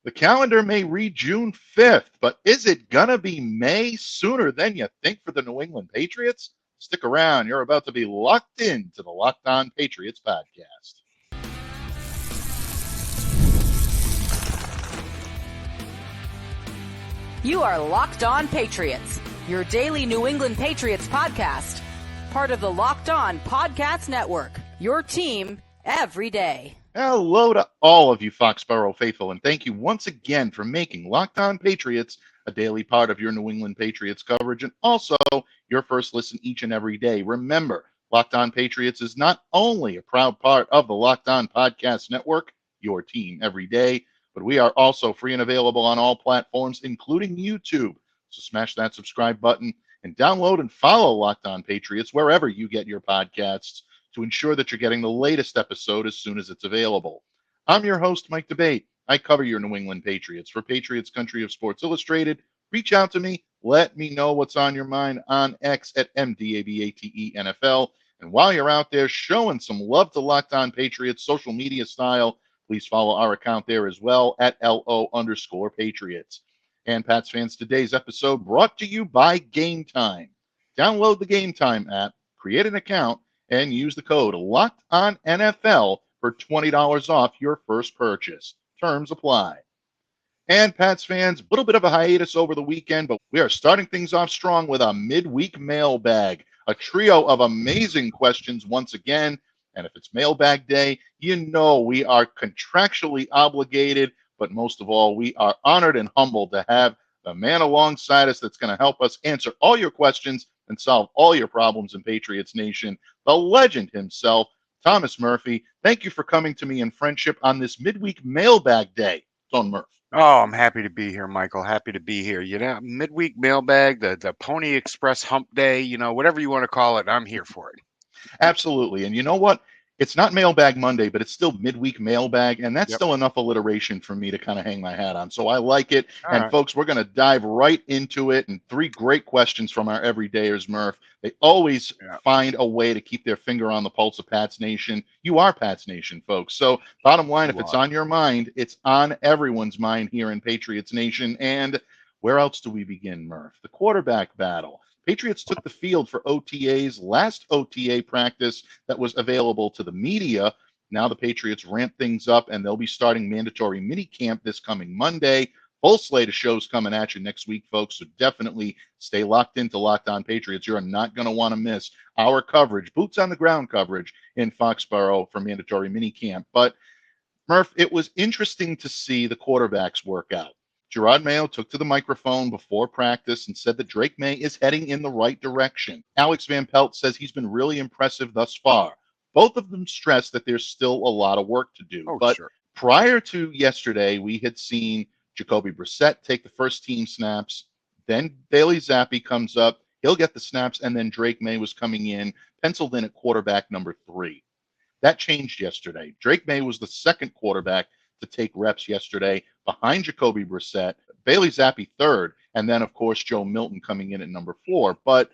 The calendar may read June 5th, but is it going to be May sooner than you think for the New England Patriots? Stick around. You're about to be locked into the Locked On Patriots podcast. You are Locked On Patriots, your daily New England Patriots podcast. Part of the Locked On Podcast Network, your team every day. Hello to all of you Foxborough faithful, and thank you once again for making Locked On Patriots a daily part of your New England Patriots coverage and also your first listen each and every day. Remember, Locked On Patriots is not only a proud part of the Locked On Podcast Network, your team every day, but we are also free and available on all platforms, including YouTube. So smash that subscribe button and download and follow Locked On Patriots wherever you get your podcasts to ensure that you're getting the latest episode as soon as it's available. I'm your host, Mike Debate. I cover your New England Patriots for Patriots Country of Sports Illustrated. Reach out to me. Let me know what's on your mind on X at MDABATENFL. And while you're out there showing some love to Locked On Patriots social media style, please follow our account there as well at LO_Patriots. And Pats fans, today's episode brought to you by GameTime. Download the GameTime app, create an account, and use the code LOCKEDONNFL for $20 off your first purchase. Terms apply. And Pats fans, a little bit of a hiatus over the weekend, but we are starting things off strong with a midweek mailbag, a trio of amazing questions once again. And if it's mailbag day, you know we are contractually obligated, but most of all, we are honored and humbled to have the man alongside us that's going to help us answer all your questions and solve all your problems in Patriots Nation, the legend himself, Thomas Murphy. Thank you for coming to me in friendship on this midweek mailbag day, Tom Murph. Oh, I'm happy to be here, Michael. Happy to be here. You know, midweek mailbag, the Pony Express hump day, you know, whatever you want to call it, I'm here for it. Absolutely. And you know what? It's not Mailbag Monday, but it's still midweek mailbag, and that's still enough alliteration for me to kind of hang my hat on. So I like it. All and right. Folks, we're going to dive right into it. And three great questions from our everydayers, Murph. They always find a way to keep their finger on the pulse of Pats Nation. You are Pats Nation, folks. So bottom line, if it's on your mind, it's on everyone's mind here in Patriots Nation. And where else do we begin, Murph? The quarterback battle. Patriots took the field for OTA's last OTA practice that was available to the media. Now the Patriots ramp things up, and they'll be starting mandatory minicamp this coming Monday. Full slate of shows coming at you next week, folks, so definitely stay locked into Locked On Patriots. You're not going to want to miss our coverage, boots on the ground coverage in Foxborough for mandatory minicamp. But, Murph, it was interesting to see the quarterbacks work out. Jerod Mayo took to the microphone before practice and said that Drake Maye is heading in the right direction. Alex Van Pelt says he's been really impressive thus far. Both of them stress that there's still a lot of work to do. But prior to yesterday, we had seen Jacoby Brissett take the first team snaps. Then Bailey Zappi comes up. He'll get the snaps. And then Drake Maye was coming in, penciled in at quarterback number 3. That changed yesterday. Drake Maye was the second quarterback to take reps yesterday behind Jacoby Brissett, Bailey Zappi third, and then, of course, Joe Milton coming in at number 4. But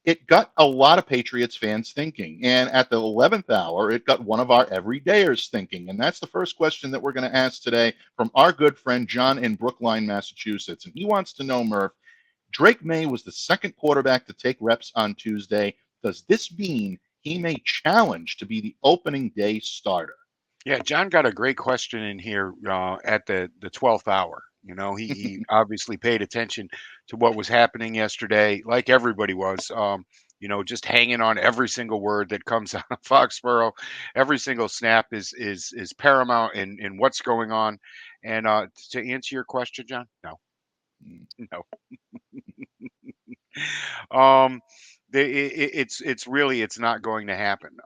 it got a lot of Patriots fans thinking. And at the 11th hour, it got one of our everydayers thinking. And that's the first question that we're going to ask today from our good friend John in Brookline, Massachusetts. And he wants to know, Murph, Drake Maye was the second quarterback to take reps on Tuesday. Does this mean he may challenge to be the opening day starter? Yeah, John got a great question in here at the 12th hour. You know, he obviously paid attention to what was happening yesterday, like everybody was, you know, just hanging on every single word that comes out of Foxborough. Every single snap is paramount in what's going on. And to answer your question, John, no. It's not going to happen.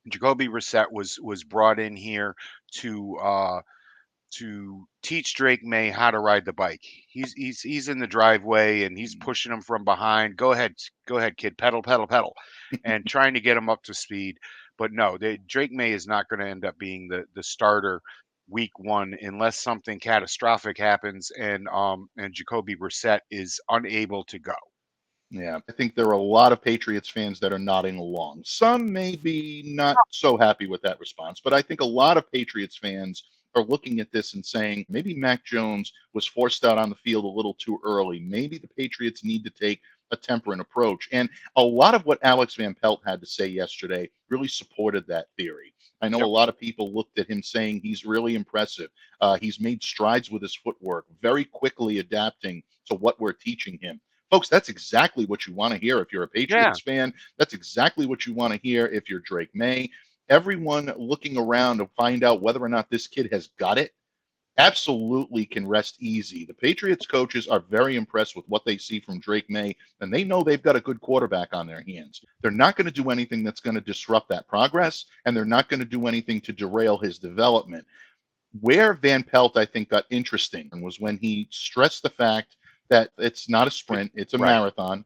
Jacoby Brissett was brought in here to teach Drake Maye how to ride the bike. He's in the driveway and he's pushing him from behind. Go ahead, kid, pedal, and trying to get him up to speed. But no, Drake Maye is not going to end up being the starter week 1 unless something catastrophic happens and Jacoby Brissett is unable to go. Yeah, I think there are a lot of Patriots fans that are nodding along. Some may be not so happy with that response, but I think a lot of Patriots fans are looking at this and saying maybe Mac Jones was forced out on the field a little too early. Maybe the Patriots need to take a temperate approach. And a lot of what Alex Van Pelt had to say yesterday really supported that theory. I know a lot of people looked at him saying he's really impressive. He's made strides with his footwork, very quickly adapting to what we're teaching him. Folks, that's exactly what you want to hear if you're a Patriots fan. That's exactly what you want to hear if you're Drake Maye. Everyone looking around to find out whether or not this kid has got it absolutely can rest easy. The Patriots coaches are very impressed with what they see from Drake Maye, and they know they've got a good quarterback on their hands. They're not going to do anything that's going to disrupt that progress, and they're not going to do anything to derail his development. Where Van Pelt, I think, got interesting was when he stressed the fact that it's not a sprint, it's a marathon.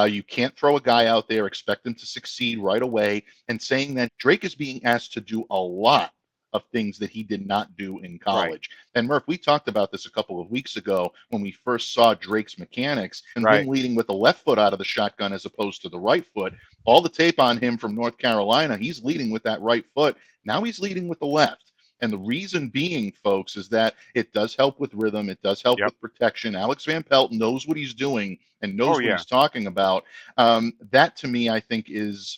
You can't throw a guy out there, expect him to succeed right away, and saying that Drake is being asked to do a lot of things that he did not do in college. And Murph, we talked about this a couple of weeks ago when we first saw Drake's mechanics and him leading with the left foot out of the shotgun as opposed to the right foot. All the tape on him from North Carolina, he's leading with that right foot. Now he's leading with the left. And the reason being, folks, is that it does help with rhythm. It does help with protection. Alex Van Pelt knows what he's doing and knows what he's talking about. That, to me, I think is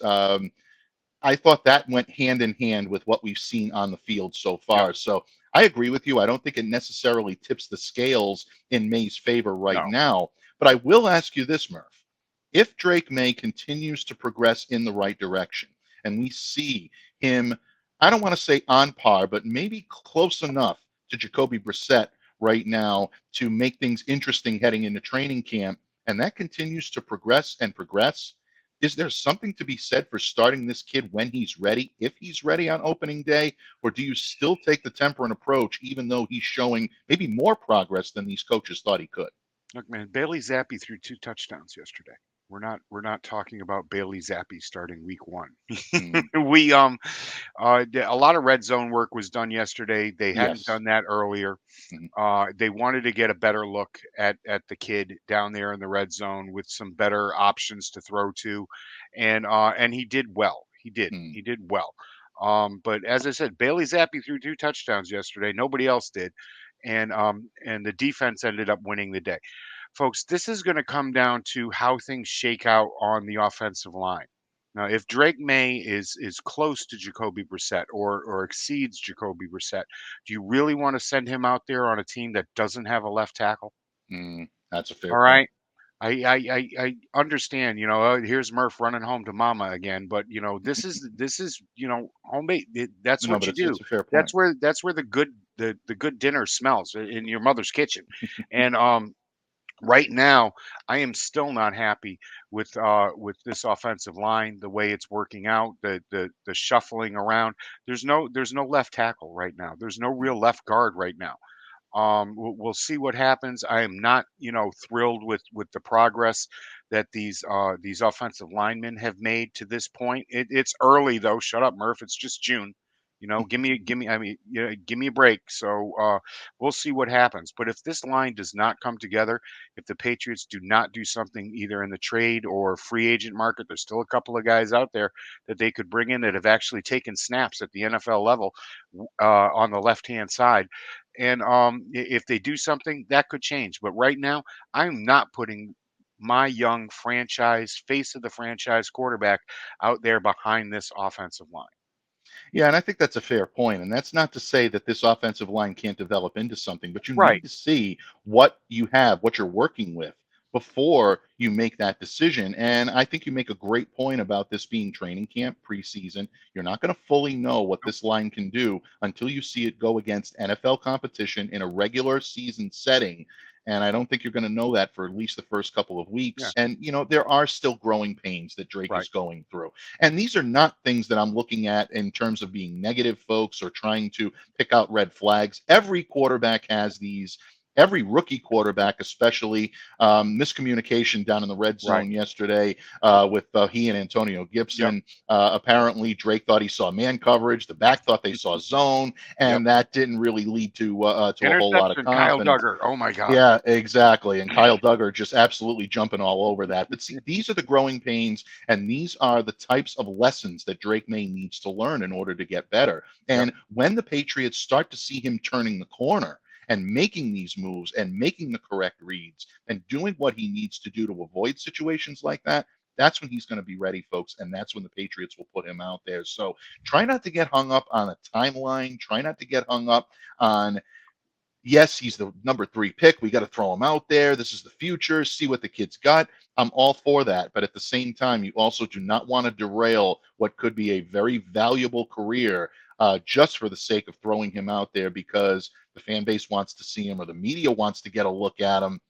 I thought that went hand in hand with what we've seen on the field so far. So I agree with you. I don't think it necessarily tips the scales in Maye's favor now. But I will ask you this, Murph. If Drake Maye continues to progress in the right direction and we see him, I don't want to say on par, but maybe close enough to Jacoby Brissett right now to make things interesting heading into training camp, and that continues to progress and progress, is there something to be said for starting this kid when he's ready, if he's ready on opening day? Or do you still take the temperate approach, even though he's showing maybe more progress than these coaches thought he could? Look, man, Bailey Zappi threw 2 touchdowns yesterday. We're not talking about Bailey Zappi starting week 1. We a lot of red zone work was done yesterday. They hadn't done that earlier. They wanted to get a better look at the kid down there in the red zone with some better options to throw to, and he did well. He did well. But as I said, Bailey Zappi threw 2 touchdowns yesterday. Nobody else did, and the defense ended up winning the day. Folks, this is going to come down to how things shake out on the offensive line. Now, if Drake Maye is close to Jacoby Brissett or exceeds Jacoby Brissett, do you really want to send him out there on a team that doesn't have a left tackle? That's a fair All right. I understand, here's Murph running home to mama again, but this is homemade. That's what you do. That's where the good dinner smells in your mother's kitchen. And right now, I am still not happy with this offensive line, the way it's working out, the shuffling around. There's no left tackle right now. There's no real left guard right now. We'll see what happens. I am not, thrilled with the progress that these offensive linemen have made to this point. It's early though. Shut up, Murph. It's just June. Give me a break. So we'll see what happens. But if this line does not come together, if the Patriots do not do something either in the trade or free agent market, there's still a couple of guys out there that they could bring in that have actually taken snaps at the NFL level on the left-hand side. And if they do something, that could change. But right now, I'm not putting my young face of the franchise quarterback out there behind this offensive line. Yeah, and I think that's a fair point. And that's not to say that this offensive line can't develop into something, but you need to see what you have, what you're working with before you make that decision. And I think you make a great point about this being training camp, preseason. You're not going to fully know what this line can do until you see it go against NFL competition in a regular season setting. And I don't think you're going to know that for at least the first couple of weeks. And, there are still growing pains that Drake is going through. And these are not things that I'm looking at in terms of being negative, folks, or trying to pick out red flags. Every quarterback has these every rookie quarterback, especially miscommunication down in the red zone yesterday with he and Antonio Gibson. Apparently, Drake thought he saw man coverage. The back thought they saw zone, and that didn't really lead to a whole lot of confidence. Kyle Duggar. Oh, my God. Yeah, exactly. And Kyle Duggar just absolutely jumping all over that. But see, these are the growing pains, and these are the types of lessons that Drake Maye needs to learn in order to get better. And when the Patriots start to see him turning the corner and making these moves and making the correct reads and doing what he needs to do to avoid situations like that, that's when he's going to be ready, folks. And that's when the Patriots will put him out there. So try not to get hung up on a timeline. Try not to get hung up on, yes, he's the number 3 pick. We got to throw him out there. This is the future. See what the kid's got. I'm all for that. But at the same time, you also do not want to derail what could be a very valuable career just for the sake of throwing him out there because the fan base wants to see him or the media wants to get a look at him.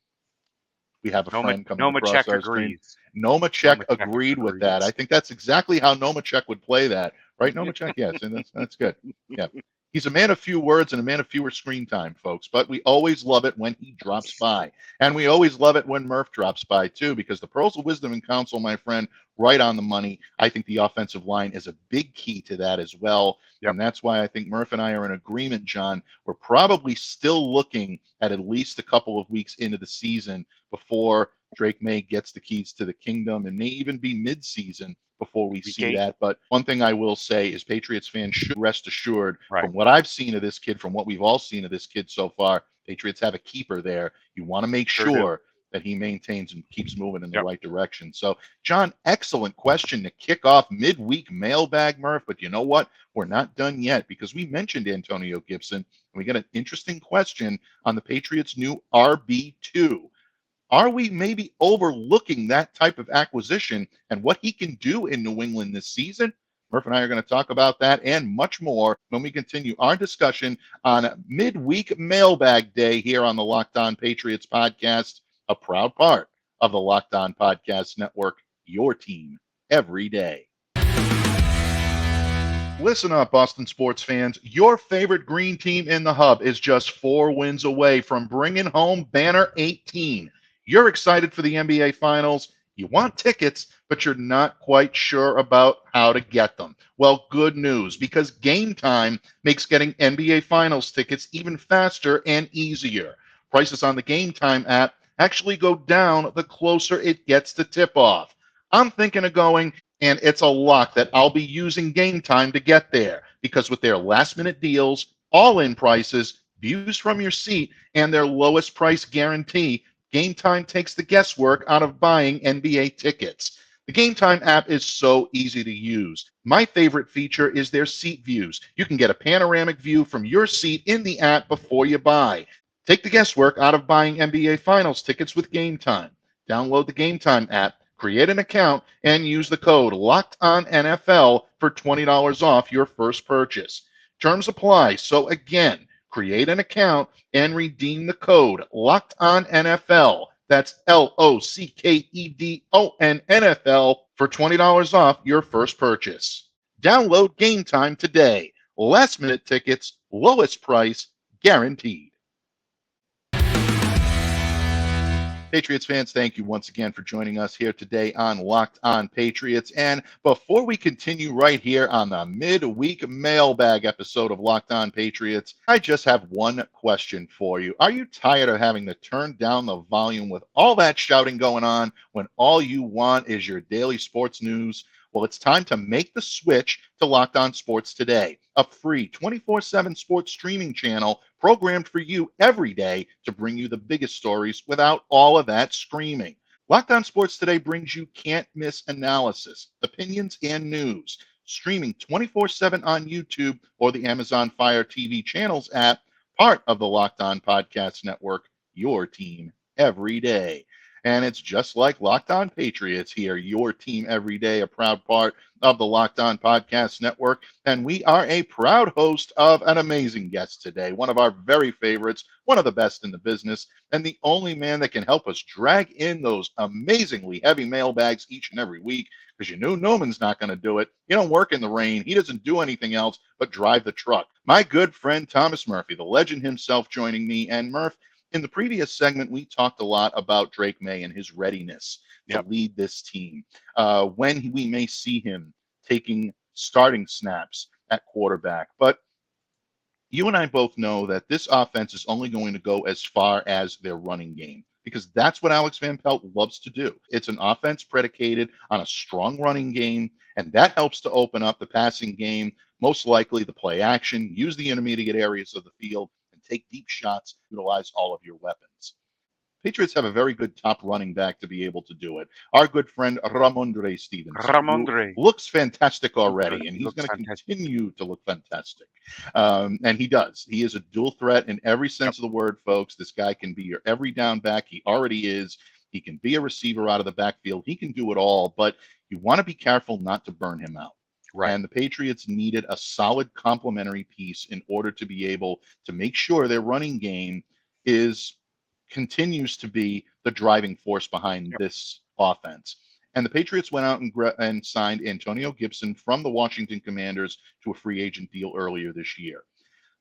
We have a friend coming across our screen. Nomacek agreed with that. I think that's exactly how Nomacek would play that. Right, Nomacek? Yes, and that's good. Yeah. He's a man of few words and a man of fewer screen time, folks. But we always love it when he drops by. And we always love it when Murph drops by, too, because the pearls of wisdom and counsel, my friend, right on the money. I think the offensive line is a big key to that as well. And that's why I think Murph and I are in agreement, John. We're probably still looking at least a couple of weeks into the season before Drake Maye gets the keys to the kingdom, and may even be mid-season before we see that. But one thing I will say is Patriots fans should rest assured from what I've seen of this kid, from what we've all seen of this kid so far, Patriots have a keeper there. You want to make sure that he maintains and keeps moving in the right direction. So, John, excellent question to kick off midweek mailbag, Murph. But you know what? We're not done yet because we mentioned Antonio Gibson, and we got an interesting question on the Patriots' new RB2. Are we maybe overlooking that type of acquisition and what he can do in New England this season? Murph and I are going to talk about that and much more when we continue our discussion on midweek mailbag day here on the Locked On Patriots podcast, a proud part of the Locked On Podcast Network, your team every day. Listen up, Boston sports fans. Your favorite green team in the hub is just 4 wins away from bringing home banner 18. You're excited for the NBA Finals. You want tickets, but you're not quite sure about how to get them. Well, good news, because GameTime makes getting NBA Finals tickets even faster and easier. Prices on the GameTime app actually go down the closer it gets to tip-off. I'm thinking of going, and it's a lock that I'll be using GameTime to get there, because with their last-minute deals, all-in prices, views from your seat, and their lowest price guarantee, GameTime takes the guesswork out of buying NBA tickets. The GameTime app is so easy to use. My favorite feature is their seat views. You can get a panoramic view from your seat in the app before you buy. Take the guesswork out of buying NBA Finals tickets with GameTime. Download the GameTime app, create an account, and use the code LOCKEDONNFL for $20 off your first purchase. Terms apply. So again, create an account and redeem the code LOCKEDONNFL. That's LOCKEDON for $20 off your first purchase. Download GameTime today. Last minute tickets, lowest price, guaranteed. Patriots fans, thank you once again for joining us here today on Locked On Patriots. And before we continue right here on the midweek mailbag episode of Locked On Patriots, I just have one question for you. Are you tired of having to turn down the volume with all that shouting going on when all you want is your daily sports news? Well, it's time to make the switch to Locked On Sports Today, a free 24/7 sports streaming channel programmed for you every day to bring you the biggest stories without all of that screaming. Locked On Sports Today brings you can't-miss analysis, opinions, and news, streaming 24/7 on YouTube or the Amazon Fire TV channels app, part of the Locked On Podcast Network, your team every day. And it's just like Locked On Patriots here, your team every day, a proud part of the Locked On Podcast Network. And we are a proud host of an amazing guest today, one of our very favorites, one of the best in the business, and the only man that can help us drag in those amazingly heavy mailbags each and every week, because you know Noman's not going to do it. He don't work in the rain. He doesn't do anything else but drive the truck. My good friend Thomas Murphy, the legend himself, joining me. And Murph, In the previous segment, we talked a lot about Drake Maye and his readiness to lead this team. When we may see him taking starting snaps at quarterback. But you and I both know that this offense is only going to go as far as their running game, because that's what Alex Van Pelt loves to do. It's an offense predicated on a strong running game, and that helps to open up the passing game, most likely the play action, use the intermediate areas of the field, and take deep shots, utilize all of your weapons. Patriots have a very good top running back to be able to do it. Our good friend Ramondre Stevenson, who looks fantastic already, and he's going to continue to look fantastic. And he does. He is a dual threat in every sense of the word, folks. This guy can be your every down back. He already is. He can be a receiver out of the backfield. He can do it all, but you want to be careful not to burn him out. Right. And the Patriots needed a solid complementary piece in order to be able to make sure their running game continues to be the driving force behind this offense. And the Patriots went out and signed Antonio Gibson from the Washington Commanders to a free agent deal earlier this year.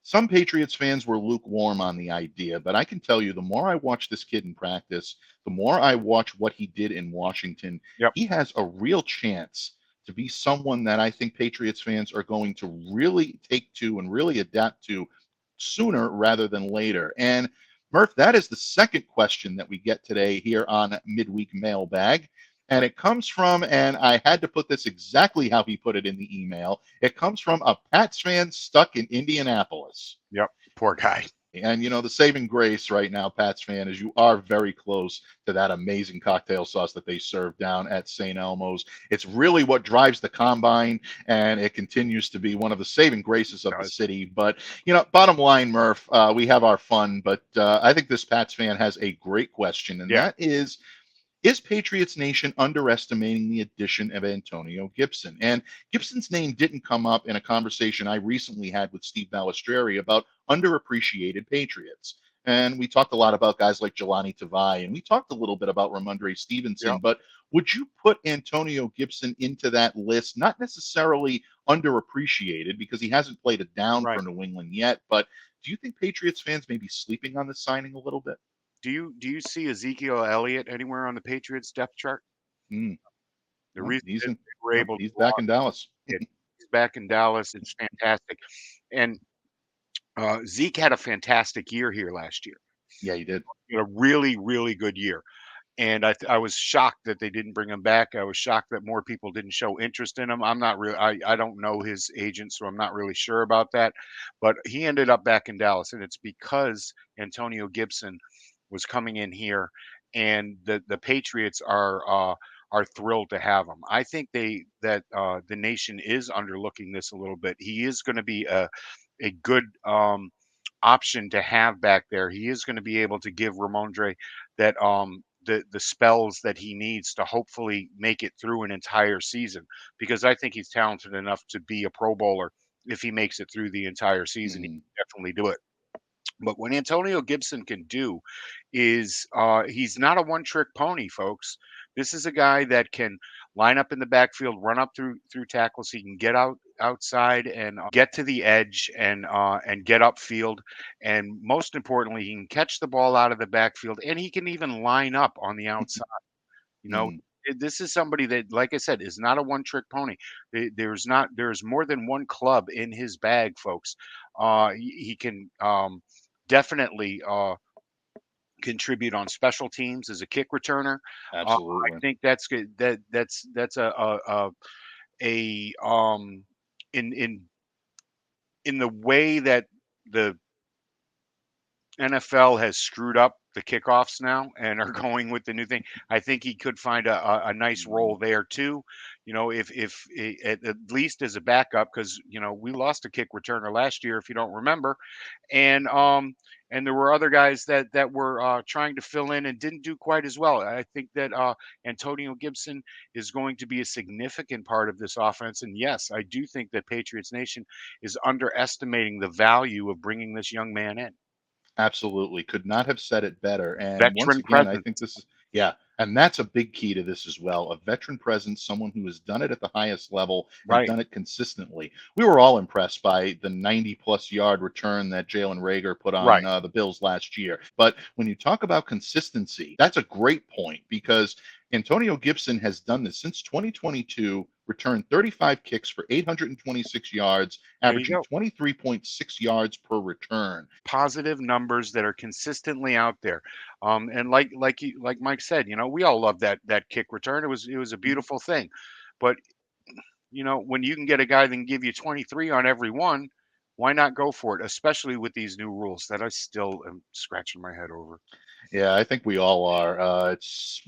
Some Patriots fans were lukewarm on the idea, but I can tell you, the more I watch this kid in practice, the more I watch what he did in Washington, he has a real chance to be someone that I think Patriots fans are going to really take to and really adapt to sooner rather than later. And Murph, that is the second question that we get today here on MidWeek Mailbag. And it comes from, and I had to put this exactly how he put it in the email, it comes from a Pats fan stuck in Indianapolis. Yep, poor guy. And, the saving grace right now, Pats fan, is you are very close to that amazing cocktail sauce that they serve down at St. Elmo's. It's really what drives the combine, and it continues to be one of the saving graces of the city. But, bottom line, Murph, we have our fun, but I think this Pats fan has a great question, and that is Patriots Nation underestimating the addition of Antonio Gibson? And Gibson's name didn't come up in a conversation I recently had with Steve Balestrieri about underappreciated Patriots. And we talked a lot about guys like Jelani Tavai, and we talked a little bit about Ramondre Stevenson, but would you put Antonio Gibson into that list? Not necessarily underappreciated, because he hasn't played it down for New England yet, but do you think Patriots fans may be sleeping on this signing a little bit? Do you see Ezekiel Elliott anywhere on the Patriots depth chart? The reason he's back in Dallas. He's back in Dallas. It's fantastic. And Zeke had a fantastic year here last year. Yeah, he did. A really, really good year. And I was shocked that they didn't bring him back. I was shocked that more people didn't show interest in him. I'm not really, I don't know his agent, so I'm not really sure about that. But he ended up back in Dallas, and it's because Antonio Gibson was coming in here, and the Patriots are thrilled to have him. I think the nation is underlooking this a little bit. He is going to be a good option to have back there. He is going to be able to give Ramondre that the spells that he needs to hopefully make it through an entire season, because I think he's talented enough to be a Pro Bowler if he makes it through the entire season. He can definitely do it. But what Antonio Gibson can do is he's not a one-trick pony, folks. This is a guy that can line up in the backfield, run up through tackles. He can get outside and get to the edge and get upfield. And most importantly, he can catch the ball out of the backfield, and he can even line up on the outside. This is somebody that, like I said, is not a one-trick pony. There's more than one club in his bag, folks. He can definitely contribute on special teams as a kick returner. Absolutely. I think that's good. That's in the way that the NFL has screwed up the kickoffs now and are going with the new thing. I think he could find a nice role there too. If at least as a backup, because we lost a kick returner last year, if you don't remember, and there were other guys that were trying to fill in and didn't do quite as well. I think that Antonio Gibson is going to be a significant part of this offense. And yes, I do think that Patriots Nation is underestimating the value of bringing this young man in. Absolutely. Could not have said it better. And Veteran once again, presence. I think this is, Yeah, and that's a big key to this as well. A veteran presence, someone who has done it at the highest level and Right. done it consistently. We were all impressed by the 90-plus yard return that Jalen Reagor put on Right. the Bills last year. But when you talk about consistency, that's a great point because Antonio Gibson has done this since 2022, returned 35 kicks for 826 yards, There you averaging go. 23.6 yards per return. Positive numbers that are consistently out there. And like Mike said, we all love that kick return. It was a beautiful thing. But when you can get a guy that can give you 23 on every one, why not go for it? Especially with these new rules that I still am scratching my head over. Yeah, I think we all are. It's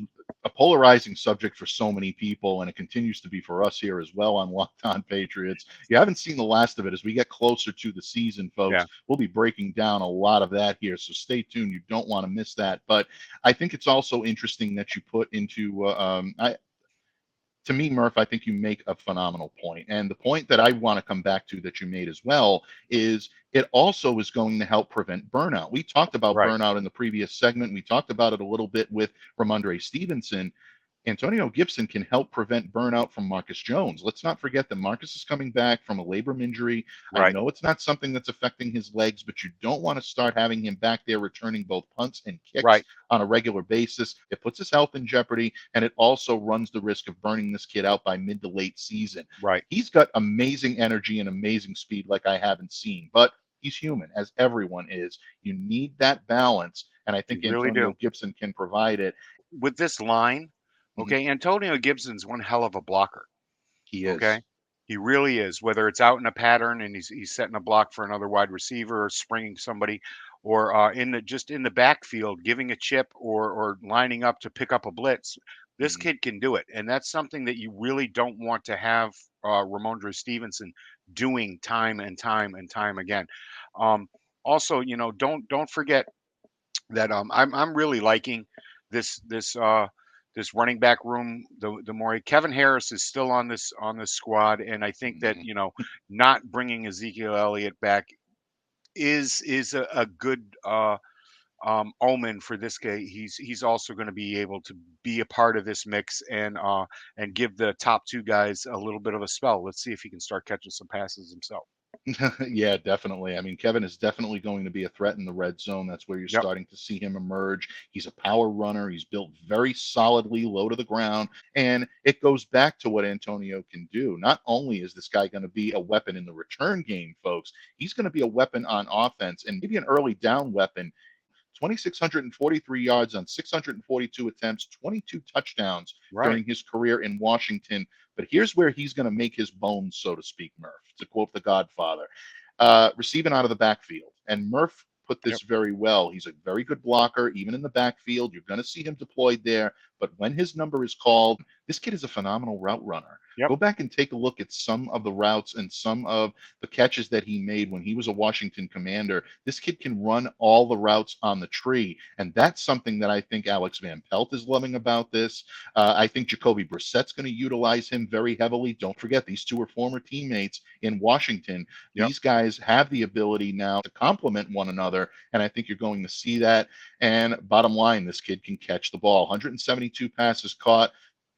a polarizing subject for so many people, and it continues to be for us here as well on Locked On Patriots. You haven't seen the last of it. As we get closer to the season, folks, Yeah. we'll be breaking down a lot of that here. So stay tuned. You don't want to miss that. But I think it's also interesting that you put into to me, Murph, I think you make a phenomenal point. And the point that I want to come back to that you made as well is it also is going to help prevent burnout. We talked about Right. burnout in the previous segment. We talked about it a little bit with Ramondre Stevenson. Antonio Gibson can help prevent burnout from Marcus Jones. Let's not forget that Marcus is coming back from a labrum injury. I Right. know it's not something that's affecting his legs, but you don't want to start having him back there returning both punts and kicks Right. on a regular basis. It puts his health in jeopardy, and it also runs the risk of burning this kid out by mid to late season. Right. He's got amazing energy and amazing speed like I haven't seen, but he's human, as everyone is. You need that balance, and I You think really Antonio do. Gibson can provide it. With this line, Mhm. okay, Antonio Gibson's one hell of a blocker. He is. Okay. He really is. Whether it's out in a pattern and he's setting a block for another wide receiver or springing somebody, or in the backfield giving a chip or lining up to pick up a blitz. This Mhm. kid can do it, and that's something that you really don't want to have Ramondre Stevenson doing time and time and time again. Um, Also, don't forget that I'm really liking this this running back room. The more Kevin Harris is still on this squad, and I think that Mhm. not bringing Ezekiel Elliott back is a good omen for this guy. He's also going to be able to be a part of this mix and give the top two guys a little bit of a spell. Let's see if he can start catching some passes himself. Yeah, definitely. I mean, Kevin is definitely going to be a threat in the red zone. That's where you're Yep. starting to see him emerge. He's a power runner. He's built very solidly, low to the ground. And it goes back to what Antonio can do. Not only is this guy going to be a weapon in the return game, folks, he's going to be a weapon on offense and maybe an early down weapon. 2,643 yards on 642 attempts, 22 touchdowns Right. during his career in Washington. But here's where he's going to make his bones, so to speak, Murph, to quote the Godfather, receiving out of the backfield. And Murph put this Yep. very well. He's a very good blocker, even in the backfield. You're going to see him deployed there. But when his number is called, this kid is a phenomenal route runner. Yep. Go back and take a look at some of the routes and some of the catches that he made when he was a Washington Commander. This kid can run all the routes on the tree. And that's something that I think Alex Van Pelt is loving about this. I think Jacoby Brissett's going to utilize him very heavily. Don't forget, these two are former teammates in Washington. Yep. These guys have the ability now to complement one another. And I think you're going to see that. And bottom line, this kid can catch the ball. 172 passes caught,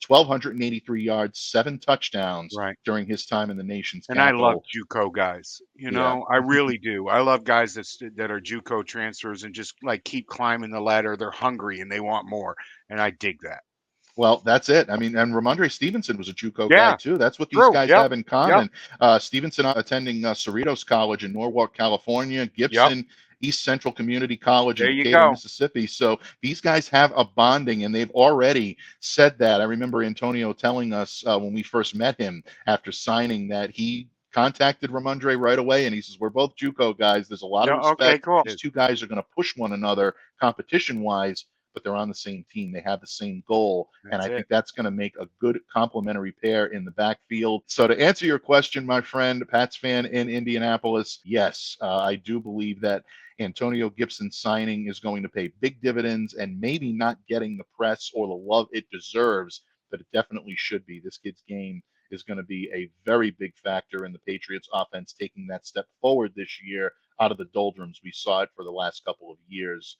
1,283 yards, 7 touchdowns Right. during his time in the nation's And I love capital. JUCO guys. Yeah. I really do. I love guys that are JUCO transfers and just like keep climbing the ladder. They're hungry and they want more, and I dig that. Well, that's it. I mean, and Ramondre Stevenson was a JUCO guy Yeah, too. That's what these true. guys Yep, have in yep, common. Stevenson attending Cerritos College in Norwalk, California. yep. Gibson, East Central Community College in There you Decatur, go. Mississippi. So these guys have a bonding, and they've already said that. I remember Antonio telling us when we first met him after signing that he contacted Ramondre right away, and he says, "We're both JUCO guys. There's a lot of Yeah. Okay. respect. Cool. These two guys are going to push one another competition-wise." But they're on the same team. They have the same goal. And That's I it. think that's going to make a good complementary pair in the backfield. So to answer your question, my friend, Pats fan in Indianapolis, yes, I do believe that Antonio Gibson signing is going to pay big dividends and maybe not getting the press or the love it deserves, but it definitely should be. This kid's game is going to be a very big factor in the Patriots offense taking that step forward this year out of the doldrums we saw it for the last couple of years.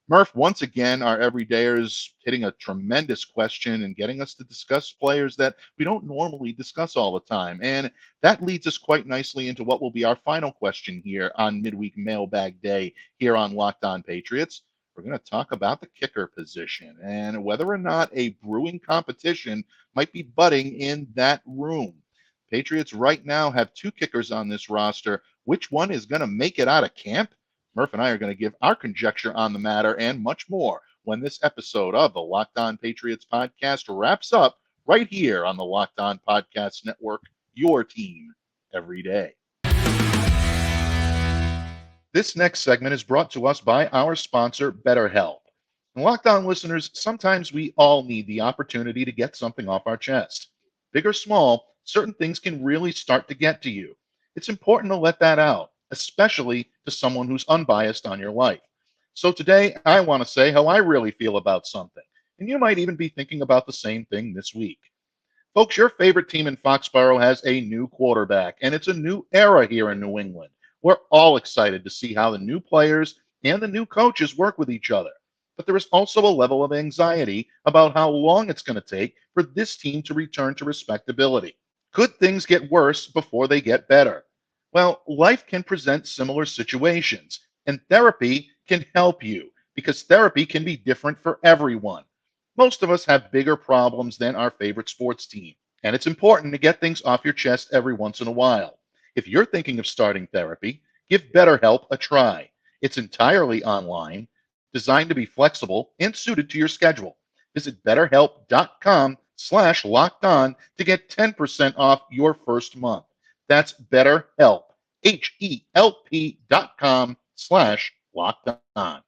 Murph, once again, our everydayers hitting a tremendous question and getting us to discuss players that we don't normally discuss all the time. And that leads us quite nicely into what will be our final question here on Midweek Mailbag Day here on Locked On Patriots. We're going to talk about the kicker position and whether or not a brewing competition might be budding in that room. Patriots right now have two kickers on this roster. Which one is going to make it out of camp? Murph and I are going to give our conjecture on the matter and much more when this episode of the Locked On Patriots podcast wraps up right here on the Locked On Podcast Network, your team every day. This next segment is brought to us by our sponsor, BetterHelp. And Locked On listeners, sometimes we all need the opportunity to get something off our chest. Big or small, certain things can really start to get to you. It's important to let that out, especially to someone who's unbiased on your life. So today, I want to say how I really feel about something, and you might even be thinking about the same thing this week. Folks, your favorite team in Foxborough has a new quarterback, and it's a new era here in New England. We're all excited to see how the new players and the new coaches work with each other. But there is also a level of anxiety about how long it's going to take for this team to return to respectability. Could things get worse before they get better? Well, life can present similar situations, and therapy can help you because therapy can be different for everyone. Most of us have bigger problems than our favorite sports team, and it's important to get things off your chest every once in a while. If you're thinking of starting therapy, give BetterHelp a try. It's entirely online, designed to be flexible and suited to your schedule. Visit betterhelp.com/lockedon to get 10% off your first month. That's BetterHelp, HELP.com/lockedon.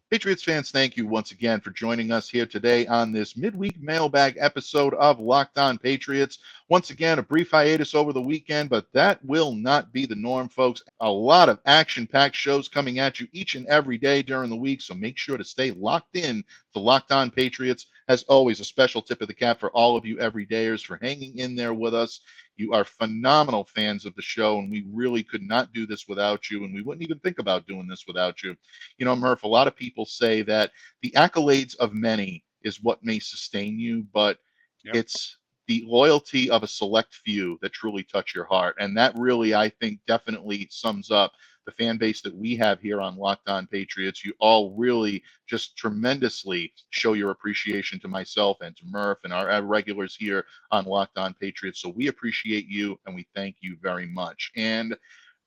Patriots fans, thank you once again for joining us here today on this midweek mailbag episode of Locked On Patriots. Once again, a brief hiatus over the weekend, but that will not be the norm, folks. A lot of action-packed shows coming at you each and every day during the week, so make sure to stay locked in to Locked On Patriots. As always, a special tip of the cap for all of you everydayers for hanging in there with us. You are phenomenal fans of the show, and we really could not do this without you, and we wouldn't even think about doing this without you. You know, Murph, a lot of people say that the accolades of many is what may sustain you, but it's the loyalty of a select few that truly touch your heart. And that really, I think, definitely sums up the fan base that we have here on Locked On Patriots. You all really just tremendously show your appreciation to myself and to Murph and our regulars here on Locked On Patriots. So we appreciate you and we thank you very much. And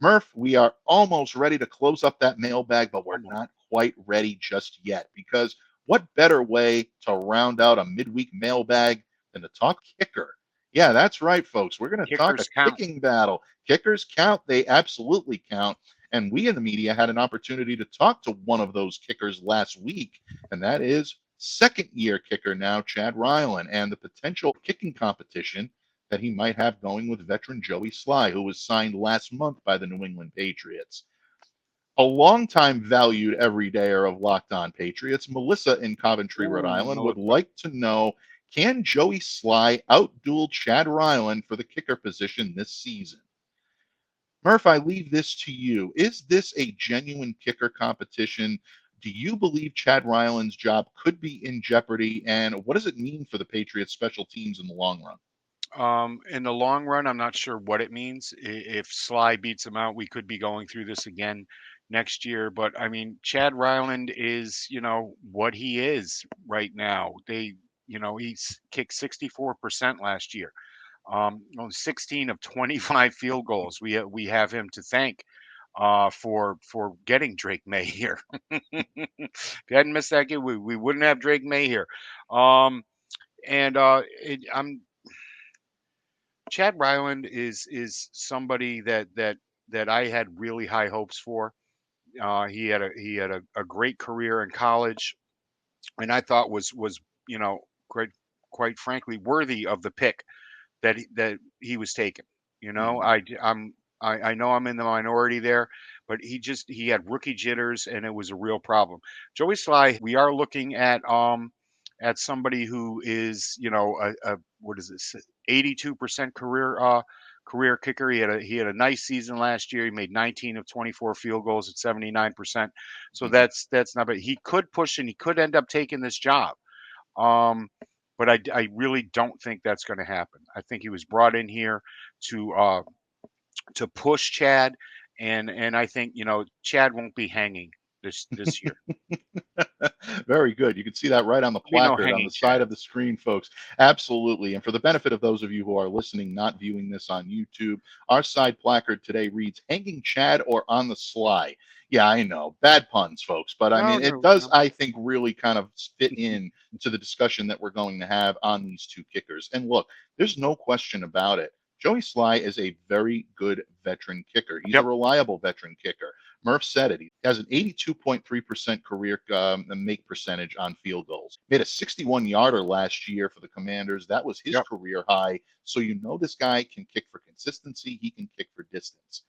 Murph, we are almost ready to close up that mailbag, but we're not quite ready just yet because what better way to round out a midweek mailbag than to talk kicker? Yeah, that's right, folks. We're going to talk a kicking battle. Kickers count. They absolutely count. And we in the media had an opportunity to talk to one of those kickers last week, and that is second-year kicker now, Chad Ryland, and the potential kicking competition that he might have going with veteran Joey Slye, who was signed last month by the New England Patriots. A longtime valued everydayer of Locked On Patriots, Melissa in Coventry, Rhode Island, would like to know, can Joey Slye outduel Chad Ryland for the kicker position this season? Murph, I leave this to you. Is this a genuine kicker competition? Do you believe Chad Ryland's job could be in jeopardy? And what does it mean for the Patriots special teams in the long run? In the long run, I'm not sure what it means. If Slye beats him out, we could be going through this again next year. But I mean, Chad Ryland is, what he is right now. He's kicked 64% last year. 16 of 25 field goals. We have him to thank for getting Drake Maye here. If he hadn't missed that game, we wouldn't have Drake Maye here. Chad Ryland is somebody that I had really high hopes for. He had a great career in college, and I thought was quite frankly worthy of the pick that he was taken. I know I'm in the minority there, but he had rookie jitters and it was a real problem. Joey Slye, we are looking at somebody who is, what is this, 82% career career kicker. He had a nice season last year. He made 19 of 24 field goals at 79%. So Mhm. that's not bad. He could push and he could end up taking this job. Um, but I really don't think that's going to happen. I think he was brought in here to push Chad, and I think Chad won't be hanging this year. Very good. You can see that right on the Be no placard on the hanging side Chad. of the screen, folks. Absolutely. And for the benefit of those of you who are listening, not viewing this on YouTube, our side placard today reads Hanging Chad or On the Sly. Yeah, I know. Bad puns, folks. But I No, mean, it no, does, no. I think, really kind of fit in to the discussion that we're going to have on these two kickers. And look, there's no question about it. Joey Slye is a very good veteran kicker. He's a Yep. reliable veteran kicker. Murph said it. He has an 82.3% career make percentage on field goals. Made a 61-yarder last year for the Commanders. That was his Yep. career high. So this guy can kick for consistency. He can kick for distance.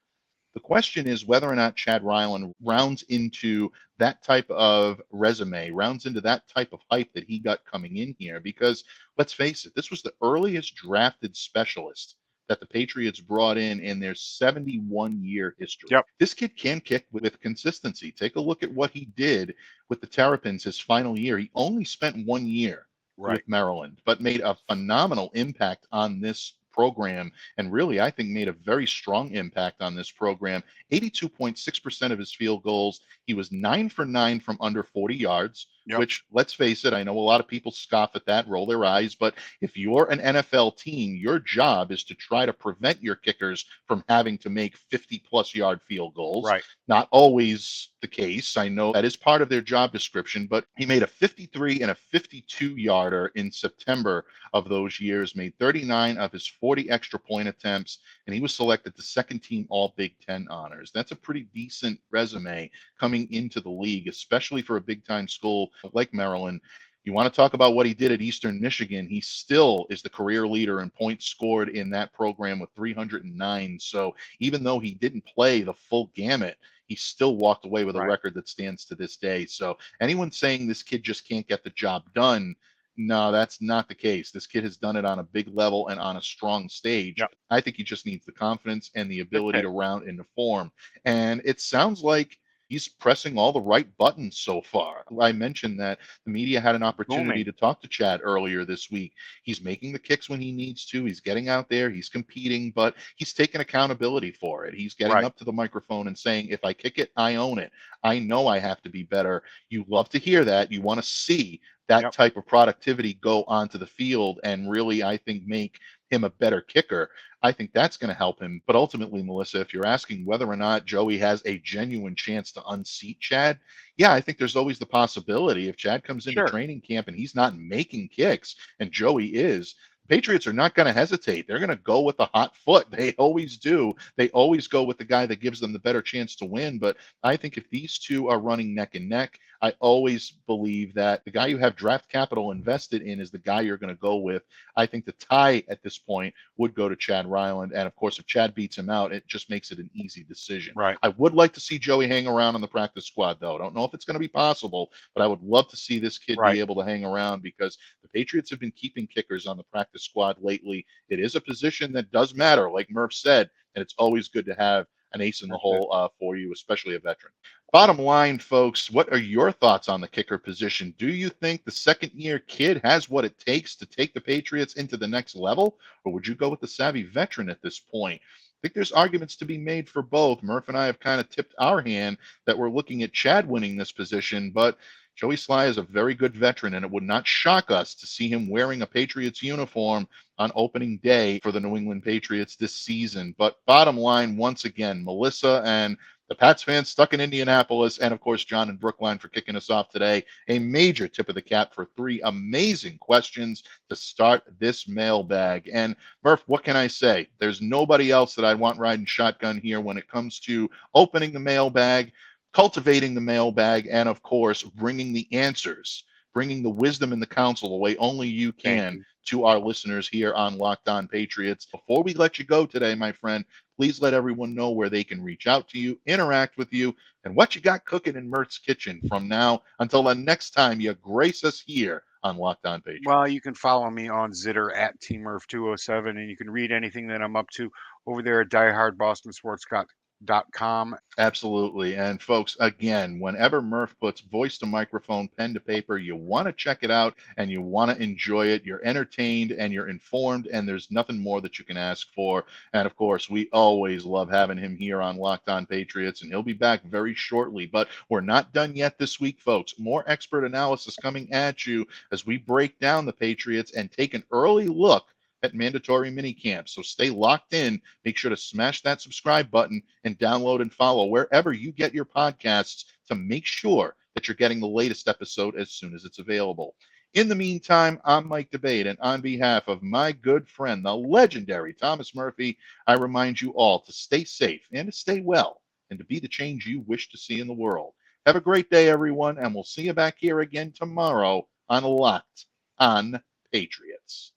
The question is whether or not Chad Ryland rounds into that type of resume, rounds into that type of hype that he got coming in here. Because let's face it, this was the earliest drafted specialist that the Patriots brought in their 71-year history. Yep. This kid can kick with consistency. Take a look at what he did with the Terrapins his final year. He only spent 1 year Right. with Maryland, but made a phenomenal impact on this program, and really, I think, made a very strong impact on this program. 82.6% of his field goals. He was 9 for 9 from under 40 yards, Yep. which, let's face it, I know a lot of people scoff at that, roll their eyes, but if you're an NFL team, your job is to try to prevent your kickers from having to make 50-plus yard field goals. Right. Not always the case. I know that is part of their job description, but he made a 53 and a 52-yarder in September of those years, made 39 of his 40 extra point attempts, and he was selected to second team All Big Ten honors. That's a pretty decent resume coming into the league, especially for a big time school like Maryland. You want to talk about what he did at Eastern Michigan. He still is the career leader in points scored in that program with 309. So even though he didn't play the full gamut, he still walked away with a Right. record that stands to this day. So anyone saying this kid just can't get the job done, no, that's not the case. This kid has done it on a big level and on a strong stage. Yep. I think he just needs the confidence and the ability Okay. to round into form. And it sounds like he's pressing all the right buttons so far. I mentioned that the media had an opportunity to talk to Chad earlier this week. He's making the kicks when he needs to. He's getting out there. He's competing, but he's taking accountability for it. He's getting Right. up to the microphone and saying, if I kick it, I own it. I know I have to be better. You love to hear that. You want to see that Yep. type of productivity go onto the field and really, I think, make him a better kicker. I think that's going to help him. But ultimately, Melissa, if you're asking whether or not Joey has a genuine chance to unseat Chad, yeah, I think there's always the possibility if Chad comes into Sure. training camp and he's not making kicks and Joey is, Patriots are not going to hesitate. They're going to go with the hot foot. They always do. They always go with the guy that gives them the better chance to win. But I think if these two are running neck and neck, I always believe that the guy you have draft capital invested in is the guy you're going to go with. I think the tie at this point would go to Chad Ryland. And of course, if Chad beats him out, it just makes it an easy decision. Right. I would like to see Joey hang around on the practice squad, though. I don't know if it's going to be possible, but I would love to see this kid Right. be able to hang around because the Patriots have been keeping kickers on the practice squad lately. It is a position that does matter, like Murph said, and it's always good to have an ace in the hole for you, especially a veteran. Bottom line, folks, what are your thoughts on the kicker position? Do you think the second-year kid has what it takes to take the Patriots into the next level, or would you go with the savvy veteran at this point? I think there's arguments to be made for both. Murph and I have kind of tipped our hand that we're looking at Chad winning this position, but Joey Slye is a very good veteran, and it would not shock us to see him wearing a Patriots uniform on opening day for the New England Patriots this season. But bottom line, once again, Melissa and the Pats fans stuck in Indianapolis, and of course, John and Brookline for kicking us off today. A major tip of the cap for 3 amazing questions to start this mailbag. And Murph, what can I say? There's nobody else that I want riding shotgun here when it comes to opening the mailbag, cultivating the mailbag, and of course, bringing the answers, bringing the wisdom and the counsel the way only you can to our listeners here on Locked On Patriots. Before we let you go today, my friend, please let everyone know where they can reach out to you, interact with you, and what you got cooking in Murph's kitchen from now until the next time you grace us here on Locked On Patriots. Well, you can follow me on Zitter at TMurph207, and you can read anything that I'm up to over there at diehardbostonsports.com. Absolutely. And folks, again, whenever Murph puts voice to microphone, pen to paper, you want to check it out and you want to enjoy it. You're entertained and you're informed, and there's nothing more that you can ask for. And of course, we always love having him here on Locked On Patriots, and he'll be back very shortly. But we're not done yet this week, folks. More expert analysis coming at you as we break down the Patriots and take an early look at mandatory minicamp. So stay locked in. Make sure to smash that subscribe button and download and follow wherever you get your podcasts to make sure that you're getting the latest episode as soon as it's available. In the meantime, I'm Mike Debate, and on behalf of my good friend, the legendary Thomas Murphy, I remind you all to stay safe and to stay well and to be the change you wish to see in the world. Have a great day, everyone, and we'll see you back here again tomorrow on Locked On Patriots.